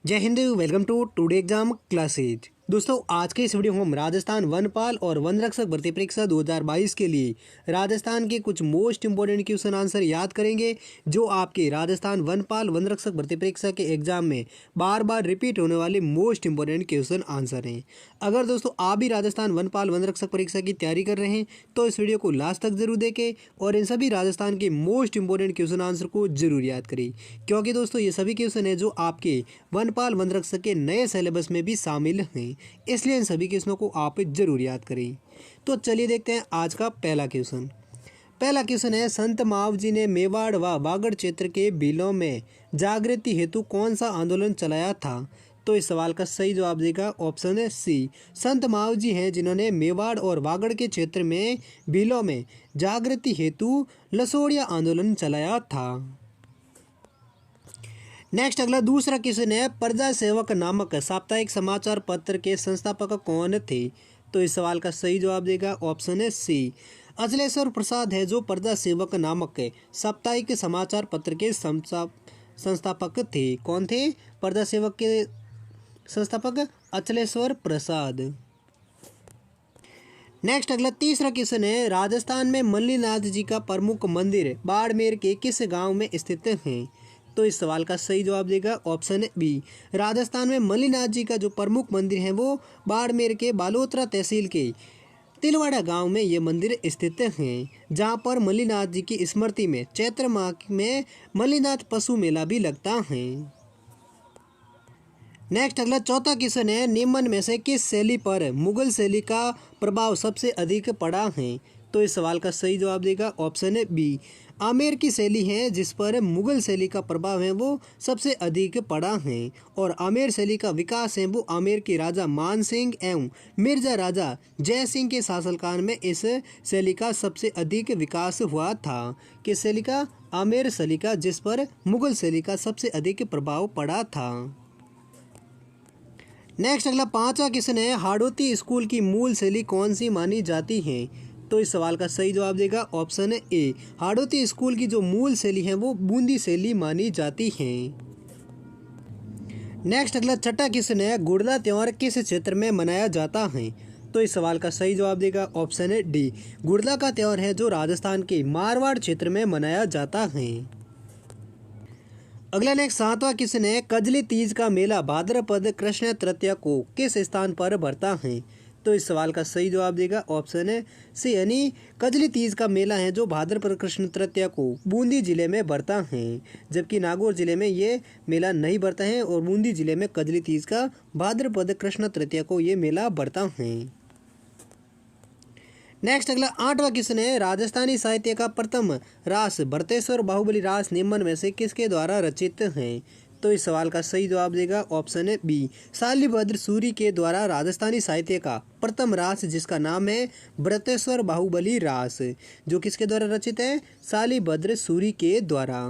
जय Hind. Welcome to today exam classes. दोस्तों आज के इस वीडियो में हम राजस्थान वनपाल और वन रक्षक भर्ती परीक्षा 2022 के लिए राजस्थान के कुछ मोस्ट इंपोर्टेंट क्वेश्चन आंसर याद करेंगे जो आपके राजस्थान वनपाल वन रक्षक भर्ती परीक्षा के एग्जाम में बार बार रिपीट होने वाले मोस्ट इंपोर्टेंट क्वेश्चन आंसर हैं। अगर दोस्तों आप भी राजस्थान वनपाल वन रक्षक परीक्षा की तैयारी कर रहे हैं तो इस वीडियो को लास्ट तक जरूर देखें और इन सभी राजस्थान के मोस्ट इंपोर्टेंट क्वेश्चन आंसर को जरूर याद करें, क्योंकि दोस्तों ये सभी क्वेश्चन है जो आपके वनपाल वन रक्षक के नए सिलेबस में भी शामिल हैं, इसलिए इन सभी क्वेश्चनों को आप जरूर याद करें। तो चलिए देखते हैं आज का पहला क्वेश्चन। पहला क्वेश्चन है, संत मावजी ने मेवाड़ व बागड़ क्षेत्र के बिलों में जागृति हेतु कौन सा आंदोलन चलाया था? तो इस सवाल का सही जवाब देगा ऑप्शन है सी। संत मावजी हैं जिन्होंने मेवाड़ और बागड़ के क्षेत्र में बिलों में जागृति हेतु लसोड़िया आंदोलन चलाया था। नेक्स्ट अगला दूसरा क्वेश्चन है, प्रजा सेवक नामक साप्ताहिक समाचार पत्र के संस्थापक कौन थे? तो इस सवाल का सही जवाब देगा ऑप्शन है सी। अचलेश्वर प्रसाद है जो प्रजा सेवक नामक साप्ताहिक समाचार पत्र के संस्थापक थे। कौन थे प्रजा सेवक के संस्थापक? अचलेश्वर प्रसाद। नेक्स्ट अगला तीसरा क्वेश्चन है, राजस्थान में मल्लीनाथ जी का प्रमुख मंदिर बाड़मेर के किस गांव में स्थित है? तो इस सवाल का सही जवाब देगा ऑप्शन बी। राजस्थान में मल्लीनाथ जी का जो प्रमुख मंदिर है वो बाड़मेर के बालोतरा तहसील के तिलवाड़ा गांव में ये मंदिर स्थित हैं, जहां पर मल्लीनाथ जी की स्मृति में चैत्र माह में मल्लीनाथ पशु मेला भी लगता है। नेक्स्ट अगला चौथा क्वेश्चन है, निम्न में से किस शैली पर मुगल शैली का प्रभाव सबसे अधिक पड़ा है? तो इस सवाल का सही जवाब देगा ऑप्शन है बी। आमेर की शैली है जिस पर मुगल शैली का प्रभाव है वो सबसे अधिक पड़ा है, और आमेर शैली का विकास है वो आमेर के राजा मान सिंह एवं मिर्जा राजा जय सिंह के शासनकाल में इस शैली का सबसे अधिक विकास हुआ था। किस शैली का? आमेर शैली का, जिस पर मुगल शैली का सबसे अधिक प्रभाव पड़ा था। नेक्स्ट अगला पांचवा क्वेश्चन है, हाड़ौती स्कूल की मूल शैली कौन सी मानी जाती है? तो इस सवाल का सही जवाब देगा ऑप्शन ए। हाड़ौती स्कूल की जो मूल शैली है वो बूंदी शैली मानी जाती है। नेक्स्ट अगला छठा क्वेश्चन है, गुड़ला त्योहार किस क्षेत्र में मनाया जाता है? तो इस सवाल का सही जवाब देगा ऑप्शन है डी। गुड़ला का त्योहार है जो राजस्थान के मारवाड़ क्षेत्र में मनाया जाता है। अगला नेक्स्ट सातवां क्वेश्चन है, कजली तीज का मेला भाद्रपद कृष्ण तृतीया को किस स्थान पर भरता है? तो इस सवाल का सही जवाब देगा ऑप्शन है सी, यानी कजली तीज का मेला है जो भाद्रपद कृष्ण तृतीया को बूंदी जिले में भरता है, जबकि नागौर जिले में ये मेला नहीं भरता है, और बूंदी जिले में कजली तीज का भाद्रपद कृष्ण तृतीया को ये मेला भरता है। नेक्स्ट अगला आठवां क्वेश्चन है, राजस्थानी साहित्य का प्रथम रास भरतेश्वर बाहुबली रास निम्न में से किसके द्वारा रचित है? तो इस सवाल का सही जवाब देगा ऑप्शन है बी। शालिभद्र सूरी के द्वारा राजस्थानी साहित्य का प्रथम रास जिसका नाम है भरतेश्वर बाहुबली रास, जो किसके द्वारा रचित है? शालिभद्र सूरी के द्वारा।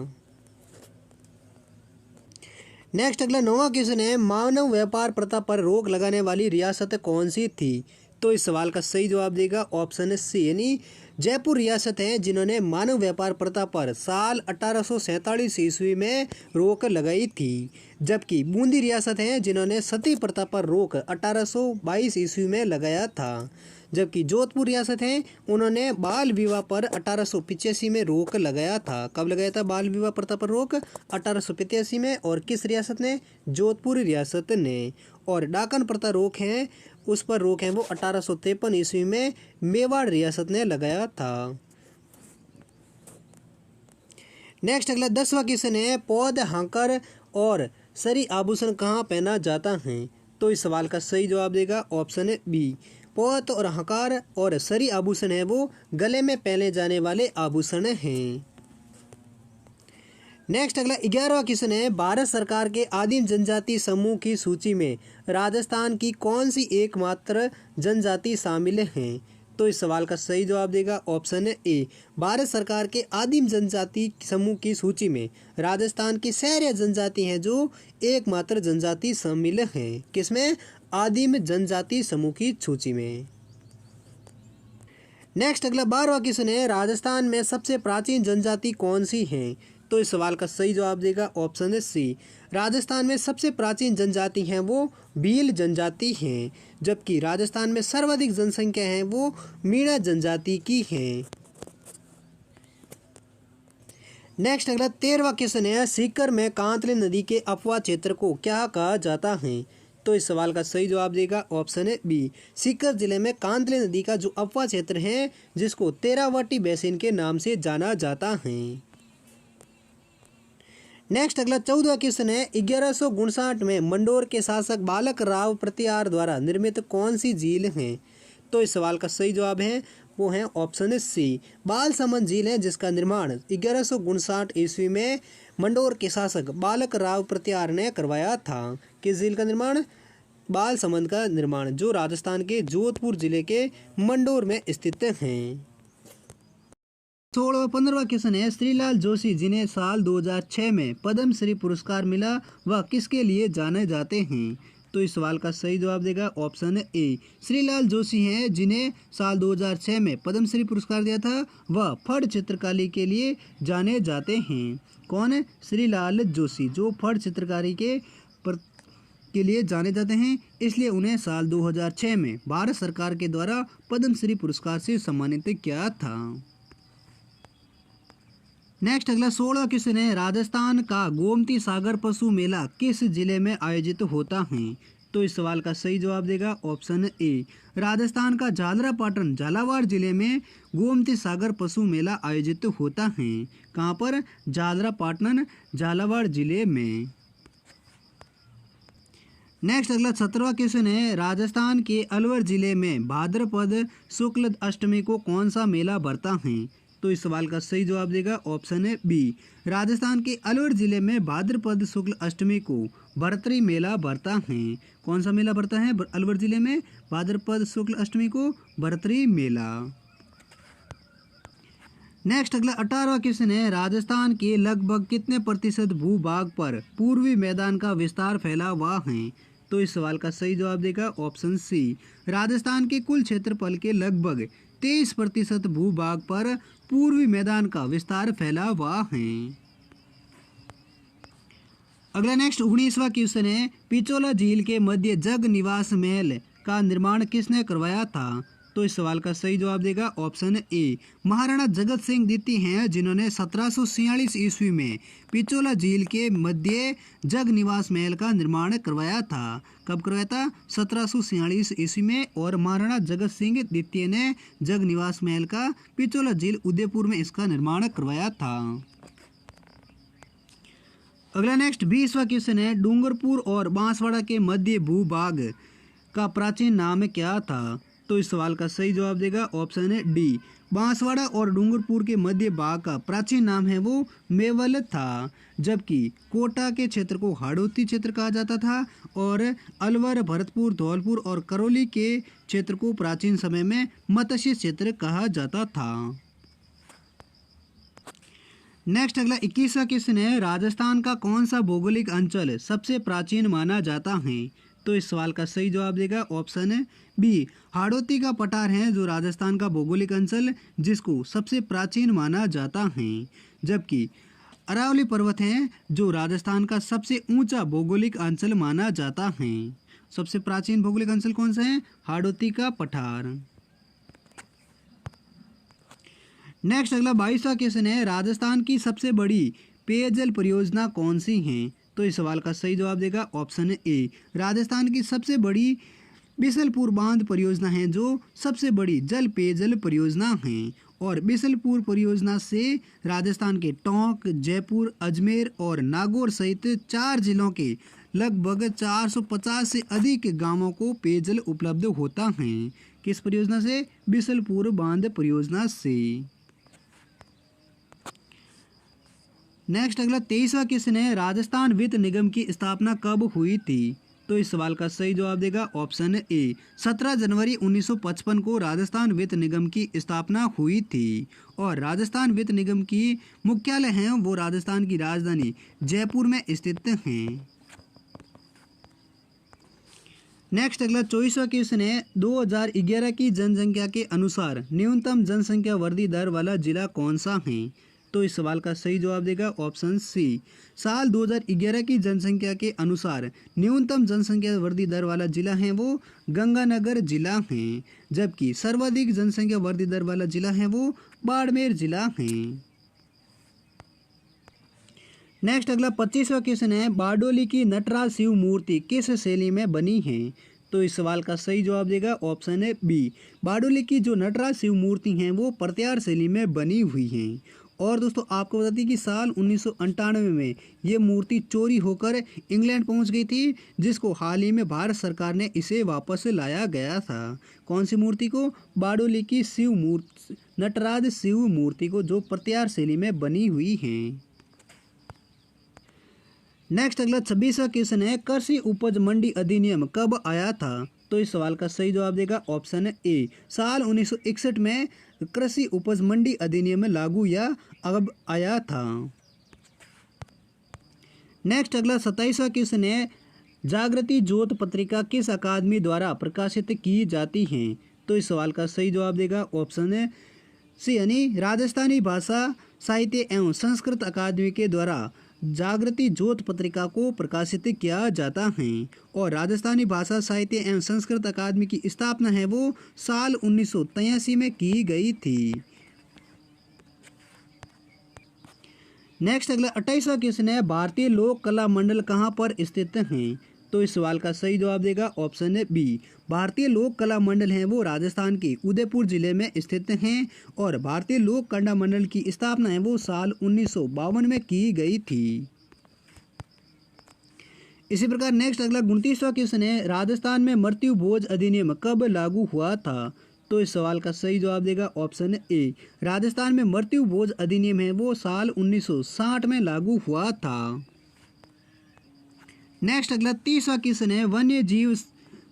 नेक्स्ट अगला नौवां क्वेश्चन है, मानव व्यापार प्रथा पर रोक लगाने वाली रियासत कौन सी थी? तो इस सवाल का सही जवाब देगा ऑप्शन सी, यानी जयपुर रियासत है जिन्होंने मानव व्यापार प्रथा पर साल 1847 ईस्वी में रोक लगाई थी, जबकि बूंदी रियासत है जिन्होंने सती प्रथा पर रोक 1822 ईस्वी में लगाया था, जबकि जोधपुर रियासत है उन्होंने बाल विवाह पर 1885 में रोक लगाया था। कब लगाया था बाल विवाह प्रथा पर रोक? 1885 में। और किस रियासत ने? जोधपुर रियासत ने। और डाकन प्रथा रोक है उस पर रोक है वो 1853 ईस्वी में मेवाड़ रियासत ने लगाया था। नेक्स्ट अगला 10वां क्वेश्चन है, पौध हाकर और सरी आभूषण कहाँ पहना जाता है? तो इस सवाल का सही जवाब देगा ऑप्शन है बी। पौध और हकार और सरी आभूषण है वो गले में पहने जाने वाले आभूषण हैं। नेक्स्ट अगला 11वां क्वेश्चन है, भारत सरकार के आदिम जनजाति समूह की सूची में राजस्थान की कौन सी एकमात्र जनजाति शामिल है? तो इस सवाल का सही जवाब देगा ऑप्शन है ए। भारत सरकार के आदिम जनजाति समूह की सूची में राजस्थान की सहरिया जनजाति है जो एकमात्र जनजाति शामिल है। किसमें? आदिम जनजाति समूह की सूची में। नेक्स्ट अगला 12वां क्वेश्चन है, राजस्थान में सबसे प्राचीन जनजाति कौन सी है? तो इस सवाल का सही जवाब देगा ऑप्शन है सी। राजस्थान में सबसे प्राचीन जनजाति हैं वो भील जनजाति हैं, जबकि राजस्थान में सर्वाधिक जनसंख्या है वो मीणा जनजाति की है। नेक्स्ट अगला 13वां क्वेश्चन है, सीकर में कांतले नदी के अपवाह क्षेत्र को क्या कहा जाता है? तो इस सवाल का सही जवाब देगा ऑप्शन है बी। सीकर जिले में कांतले नदी का जो अपवाह क्षेत्र है जिसको तेरावटी बेसिन के नाम से जाना जाता है। नेक्स्ट अगला 14वां क्वेश्चन है, 1159 में मंडोर के शासक बालक राव प्रतिहार द्वारा निर्मित कौन सी झील है? तो इस सवाल का सही जवाब है वो है ऑप्शन सी, बालसमंद झील है, जिसका निर्माण 1159 ईस्वी में मंडोर के शासक बालक राव प्रतिहार ने करवाया था। किस झील का निर्माण? बालसमंद का निर्माण, जो राजस्थान के जोधपुर जिले के मंडोर में स्थित हैं। 15वां क्वेश्चन है, श्रीलाल जोशी जिन्हें साल 2006 में पद्मश्री पुरस्कार मिला वह किसके लिए जाने जाते हैं? तो इस सवाल का सही जवाब देगा ऑप्शन ए। श्रीलाल जोशी हैं जिन्हें साल 2006 में पद्मश्री पुरस्कार दिया था, वह फड़ चित्रकारी के लिए जाने जाते हैं। कौन है? श्रीलाल जोशी, जो फड़ चित्रकारी के लिए जाने जाते हैं, इसलिए उन्हें साल 2006 में भारत सरकार के द्वारा पद्मश्री पुरस्कार से सम्मानित किया था। नेक्स्ट अगला 16वां क्वेश्चन है, राजस्थान का गोमती सागर पशु मेला किस जिले में आयोजित होता है? तो इस सवाल का सही जवाब देगा ऑप्शन ए। राजस्थान का झालरापाटन झालावाड़ जिले में गोमती सागर पशु मेला आयोजित होता है। कहाँ पर? झालरापाटन झालावाड़ जिले में। नेक्स्ट अगला 17वां क्वेश्चन है, राजस्थान के अलवर जिले में भाद्रपद शुक्ल अष्टमी को कौन सा मेला भरता है? तो इस सवाल का सही जवाब देगा ऑप्शन है बी। राजस्थान के अलवर जिले में भाद्रपद शुक्ल अष्टमी को भरतरी मेला भरता है। कौन सा मेला भरता है अलवर जिले में? भाद्रपद शुक्ल अष्टमी को भरतरी मेला। नेक्स्ट अगला 18वां क्वेश्चन है, राजस्थान के लगभग कितने प्रतिशत भूभाग पर पूर्वी मैदान का विस्तार फैला हुआ है? तो इस सवाल का सही जवाब देगा ऑप्शन सी। राजस्थान के कुल क्षेत्रफल के लगभग 23% भूभाग पर पूर्वी मैदान का विस्तार फैला हुआ है। अगला नेक्स्ट 19वां क्वेश्चन है, पिचोला झील के मध्य जग निवास महल का निर्माण किसने करवाया था? तो इस सवाल का सही जवाब देगा ऑप्शन ए। महाराणा जगत सिंह द्वितीय हैं जिन्होंने 1746 ईस्वी में पिचोला झील के मध्य जग निवास महल का निर्माण करवाया था। कब करवाया था? 1746 ईस्वी में। और महाराणा जगत सिंह द्वितीय ने जग निवास महल का पिचोला झील उदयपुर में इसका निर्माण करवाया था। अगला नेक्स्ट 20वां क्वेश्चन है, डूंगरपुर और बांसवाड़ा के मध्य भूभाग का प्राचीन नाम क्या था? तो इस सवाल का सही जवाब देगा ऑप्शन है डी। बांसवाड़ा और डूंगरपुर के मध्य भाग का प्राचीन नाम है वो मेवल था, जबकि कोटा के क्षेत्र को हाड़ौती क्षेत्र कहा जाता था और अलवर, भरतपुर, धौलपुर और करौली के क्षेत्र को प्राचीन समय में मत्स्य क्षेत्र कहा जाता था। नेक्स्ट अगला 21वां क्वेश्चन है, राजस्थान का कौन सा भौगोलिक अंचल सबसे प्राचीन माना जाता है? तो इस सवाल का सही जवाब देगा ऑप्शन है बी। हाड़ौती का पठार है जो राजस्थान का भौगोलिक अंचल जिसको सबसे प्राचीन माना जाता है, जबकि अरावली पर्वत है जो राजस्थान का सबसे ऊंचा भौगोलिक अंचल माना जाता है। सबसे प्राचीन भौगोलिक अंचल कौन सा है? हाड़ौती का पठार। नेक्स्ट अगला 22वां क्वेश्चन है, राजस्थान की सबसे बड़ी पेयजल परियोजना कौन सी है? तो इस सवाल का सही जवाब देगा ऑप्शन ए। राजस्थान की सबसे बड़ी बिसलपुर बांध परियोजना है जो सबसे बड़ी जल पेयजल परियोजना है और बिसलपुर परियोजना से राजस्थान के टोंक, जयपुर, अजमेर और नागौर सहित 4 जिलों के लगभग 450 से अधिक गांवों को पेयजल उपलब्ध होता है। किस परियोजना से? बिसलपुर बांध परियोजना से। नेक्स्ट अगला 23वां क्वेश्चन है, राजस्थान वित्त निगम की स्थापना कब हुई थी? तो इस सवाल का सही जवाब देगा ऑप्शन ए। 17 जनवरी 1955 को राजस्थान वित्त निगम की स्थापना हुई थी और राजस्थान वित्त निगम की मुख्यालय है वो राजस्थान की राजधानी जयपुर में स्थित हैं। नेक्स्ट अगला 24वां क्वेश्चन है, 2011 की जनसंख्या के अनुसार न्यूनतम जनसंख्या वृद्धि दर वाला जिला कौन सा है? तो इस सवाल का सही जवाब देगा ऑप्शन सी। साल 2011 की जनसंख्या के अनुसार न्यूनतम जनसंख्या वृद्धि दर वाला जिला है वो गंगानगर जिला है, जबकि सर्वाधिक जनसंख्या वृद्धि दर वाला जिला है वो बाड़मेर जिला है। नेक्स्ट अगला 25वां क्वेश्चन है, बारडोली की नटराज शिव मूर्ति किस शैली में बनी है? तो इस सवाल का सही जवाब देगा ऑप्शन है बी। बारडोली की जो नटराज शिव मूर्ति हैं वो प्रत्यार शैली में बनी हुई हैं। और दोस्तों आपको बता दें कि साल 1998 में ये मूर्ति चोरी होकर इंग्लैंड पहुंच गई थी, जिसको हाल ही में भारत सरकार ने इसे वापस लाया गया था। कौन सी मूर्ति को? बारडोली की शिव मूर्ति, नटराज शिव मूर्ति को, जो प्रत्यार शैली में बनी हुई हैं। नेक्स्ट अगला 26वां क्वेश्चन है, कृषि उपज मंडी अधिनियम कब आया था? तो इस सवाल का सही जवाब देगा ऑप्शन ए। साल 1961 में कृषि उपज मंडी अधिनियम लागू या अब आया था। नेक्स्ट अगला 27वां क्वेश्चन है, जागृति ज्योत पत्रिका किस अकादमी द्वारा प्रकाशित की जाती है? तो इस सवाल का सही जवाब देगा ऑप्शन सी, यानी राजस्थानी भाषा साहित्य एवं संस्कृत अकादमी के द्वारा जागृति ज्योत पत्रिका को प्रकाशित किया जाता है। और राजस्थानी भाषा साहित्य एवं संस्कृत अकादमी की स्थापना है वो साल 1983 में की गई थी। नेक्स्ट अगला 28वां क्वेश्चन है, भारतीय लोक कला मंडल कहाँ पर स्थित हैं? तो इस सवाल का सही जवाब देगा ऑप्शन है बी। भारतीय लोक कला मंडल हैं वो राजस्थान के उदयपुर जिले में स्थित हैं। और भारतीय लोक कला मंडल की स्थापना है वो साल 1952 में की गई थी। इसी प्रकार नेक्स्ट अगला 29वां क्वेश्चन है, राजस्थान में मृत्यु भोज अधिनियम कब लागू हुआ था? तो इस सवाल का सही जवाब देगा ऑप्शन ए। राजस्थान में मृत्यु भोज अधिनियम है वो साल 1960 में लागू हुआ था। नेक्स्ट अगला 30वां क्वेश्चन है, वन्य जीव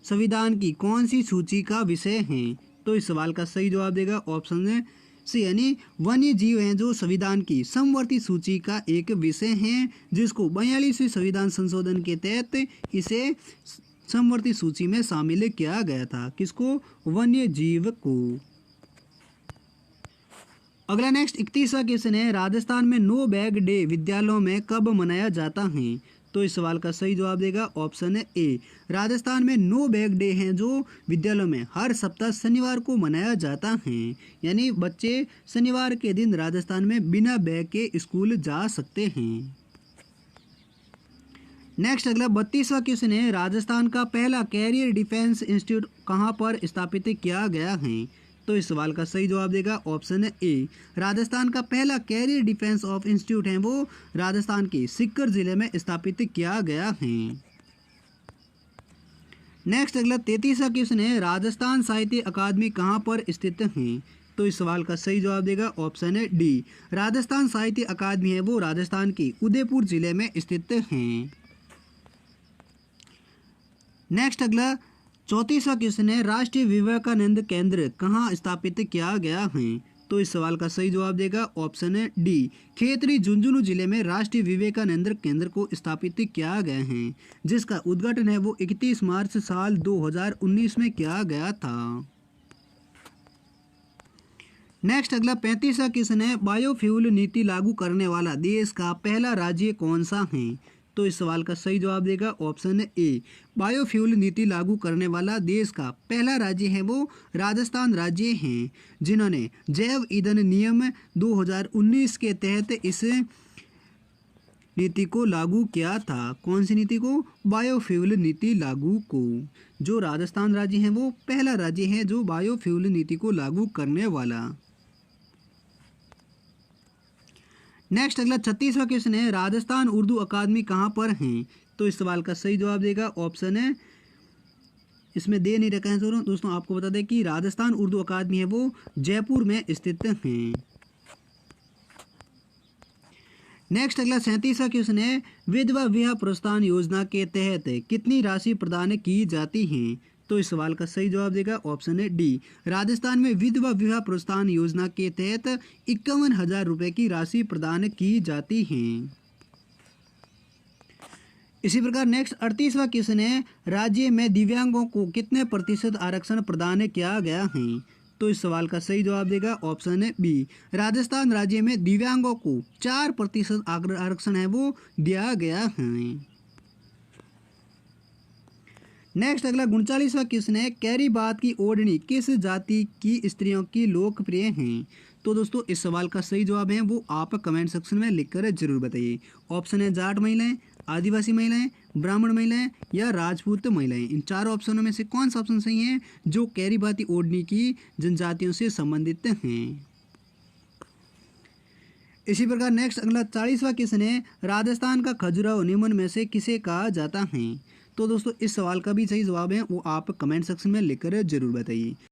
संविधान की कौन सी सूची का विषय है? तो इस सवाल का सही जवाब देगा ऑप्शन सी, यानी वन्य जीव हैं जो संविधान की समवर्ती सूची का एक विषय है, जिसको 42वें संविधान संशोधन के तहत इसे समवर्ती सूची में शामिल किया गया था। किसको? वन्य जीव को। अगला नेक्स्ट 31वां क्वेश्चन है, राजस्थान में नो बैग डे विद्यालयों में कब मनाया जाता है? तो इस सवाल का सही जवाब देगा ऑप्शन ए। राजस्थान में नो बैग डे हैं जो विद्यालयों में हर सप्ताह शनिवार को मनाया जाता है, यानी बच्चे शनिवार के दिन राजस्थान में बिना बैग के स्कूल जा सकते हैं। नेक्स्ट अगला 32वां क्वेश्चन है, राजस्थान का पहला कैरियर डिफेंस इंस्टीट्यूट कहाँ पर स्थापित किया गया है? तो इस सवाल का सही जवाब देगा ऑप्शन ए। राजस्थान का पहला कैरियर डिफेंस ऑफ इंस्टीट्यूट है वो राजस्थान के सीकर जिले में स्थापित किया गया है। नेक्स्ट अगला 33वां क्वेश्चन है, राजस्थान साहित्य अकादमी कहाँ पर स्थित है? तो इस सवाल का सही जवाब देगा ऑप्शन है डी। राजस्थान साहित्य अकादमी है वो राजस्थान के उदयपुर जिले में स्थित है। नेक्स्ट अगला 34वां क्वेश्चन है, राष्ट्रीय विवेकानंद केंद्र कहाँ स्थापित किया गया है? तो इस सवाल का सही जवाब देगा ऑप्शन है डी। खेतरी झुंझुनू जिले में राष्ट्रीय विवेकानंद केंद्र को स्थापित किया गया है, जिसका उद्घाटन है वो 31 मार्च साल 2019 में किया गया था। नेक्स्ट अगला 35वां क्वेश्चन है, बायोफ्यूल नीति लागू करने वाला देश का पहला राज्य कौन सा है? तो इस सवाल का सही जवाब देगा ऑप्शन ए। बायोफ्यूल नीति लागू करने वाला देश का पहला राज्य है वो राजस्थान राज्य है, जिन्होंने जैव ईंधन नियम 2019 के तहत इस नीति को लागू किया था। कौन सी नीति को? बायोफ्यूल नीति लागू को। जो राजस्थान राज्य है वो पहला राज्य है जो बायोफ्यूल नीति को लागू करने वाला। नेक्स्ट अगला 36वां क्वेश्चन है, राजस्थान उर्दू अकादमी कहाँ पर है? तो इस सवाल का सही जवाब देगा ऑप्शन है, इसमें दे नहीं रखा है दोस्तों, आपको बता दें कि राजस्थान उर्दू अकादमी है वो जयपुर में स्थित है। नेक्स्ट अगला 37वां क्वेश्चन है, विधवा विवाह प्रोत्साहन योजना के तहत कितनी राशि प्रदान की जाती है? तो इस सवाल का सही जवाब देगा ऑप्शन है डी। राजस्थान में विधवा विवाह प्रोत्साहन योजना के तहत 51,000 रुपये की राशि प्रदान की जाती है। इसी प्रकार नेक्स्ट 38वां क्वेश्चन है, राज्य में दिव्यांगों को कितने प्रतिशत आरक्षण प्रदान किया गया है? तो इस सवाल का सही जवाब देगा ऑप्शन है बी। राजस्थान राज्य में दिव्यांगों को 4% आरक्षण है वो दिया गया है। नेक्स्ट अगला 39वां क्वेश्चन है, कैरी बात की ओढ़नी किस जाति की स्त्रियों की लोकप्रिय हैं। तो दोस्तों इस सवाल का सही जवाब है वो आप कमेंट सेक्शन में लिखकर जरूर बताइए। ऑप्शन है जाट महिलाएं, आदिवासी महिलाएं, ब्राह्मण महिलाएं या राजपूत महिलाएं। इन चारों ऑप्शनों में से कौन सा ऑप्शन सही है जो कैरी बाती ओढ़नी की जनजातियों से संबंधित हैं। इसी प्रकार नेक्स्ट अगला 40वां क्वेश्चन है, राजस्थान का खजुराहो निम्न में से किसे कहा जाता है। तो दोस्तों इस सवाल का भी सही जवाब है वो आप कमेंट सेक्शन में लिखकर जरूर बताइए।